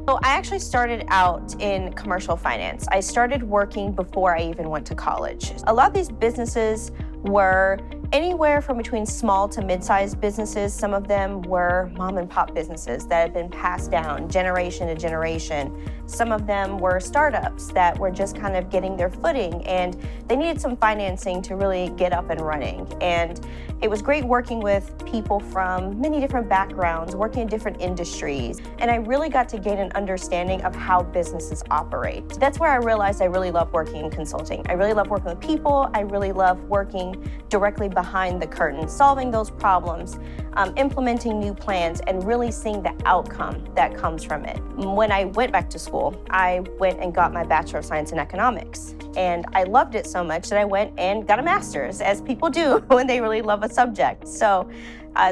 So I actually started out in commercial finance. I started working before I even went to college. A lot of these businesses were anywhere from between small to mid-sized businesses. Some of them were mom and pop businesses that had been passed down generation to generation. Some of them were startups that were just kind of getting their footing, and they needed some financing to really get up and running. And it was great working with people from many different backgrounds, working in different industries. And I really got to gain an understanding of how businesses operate. That's where I realized I really love working in consulting. I really love working with people. I really love working directly behind the curtain, solving those problems, implementing new plans, and really seeing the outcome that comes from it. When I went back to school, I went and got my Bachelor of Science in Economics. And I loved it so much that I went and got a master's, as people do when they really love a subject. So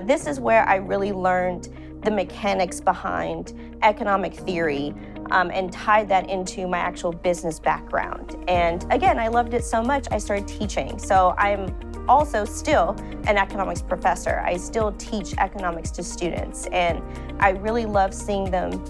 this is where I really learned the mechanics behind economic theory and tied that into my actual business background. And again, I loved it so much, I started teaching. So I'm also still an economics professor. I still teach economics to students, and I really love seeing them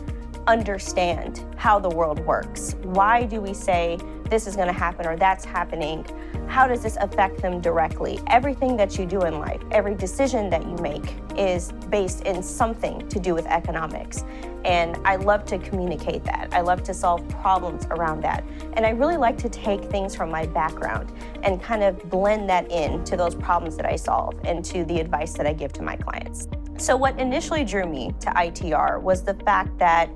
understand how the world works. Why do we say this is going to happen or that's happening? How does this affect them directly? Everything that you do in life, every decision that you make is based in something to do with economics. And I love to communicate that. I love to solve problems around that. And I really like to take things from my background and kind of blend that in to those problems that I solve and to the advice that I give to my clients. So what initially drew me to ITR was the fact that,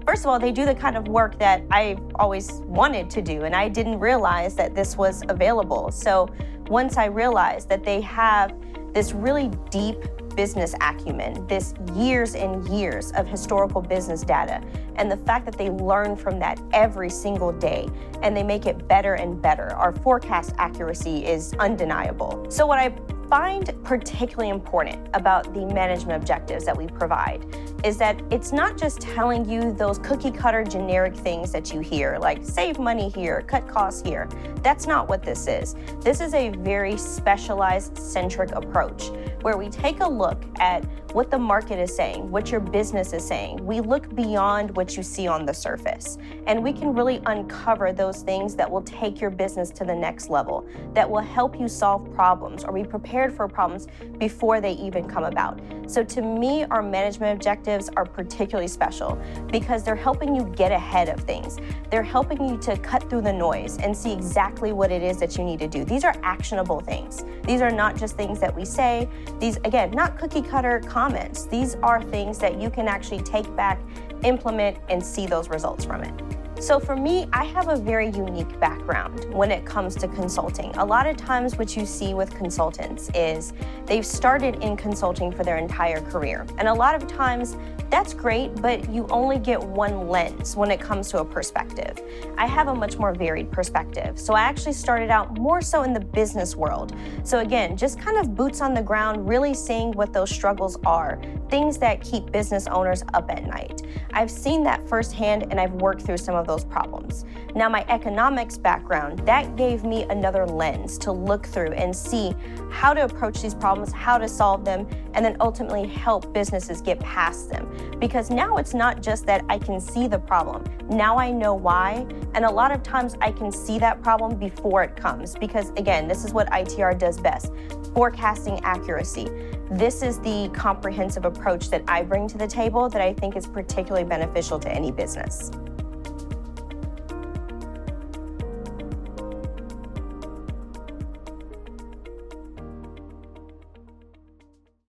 first of all, they do the kind of work that I always wanted to do, and I didn't realize that this was available. So once I realized that they have this really deep business acumen, this years and years of historical business data, and the fact that they learn from that every single day and they make it better and better. Our forecast accuracy is undeniable. So what I find particularly important about the management objectives that we provide is that it's not just telling you those cookie cutter generic things that you hear, like save money here, cut costs here. That's not what this is. This is a very specialized centric approach where we take a look at what the market is saying, what your business is saying. We look beyond what you see on the surface, and we can really uncover those things that will take your business to the next level, that will help you solve problems or be prepared for problems before they even come about. So to me, our management objectives are particularly special because they're helping you get ahead of things. They're helping you to cut through the noise and see exactly what it is that you need to do. These are actionable things. These are not just things that we say. These, again, not cookie cutter comments. These are things that you can actually take back, implement, and see those results from it. So for me, I have a very unique background when it comes to consulting. A lot of times what you see with consultants is they've started in consulting for their entire career. And a lot of times that's great, but you only get one lens when it comes to a perspective. I have a much more varied perspective. So I actually started out more so in the business world. So again, just kind of boots on the ground, really seeing what those struggles are, things that keep business owners up at night. I've seen that firsthand, and I've worked through some of those problems. Now, my economics background, that gave me another lens to look through and see how to approach these problems, how to solve them, and then ultimately help businesses get past them. Because now it's not just that I can see the problem. Now I know why, and a lot of times I can see that problem before it comes. Because again, this is what ITR does best, forecasting accuracy. This is the comprehensive approach that I bring to the table that I think is particularly beneficial to any business.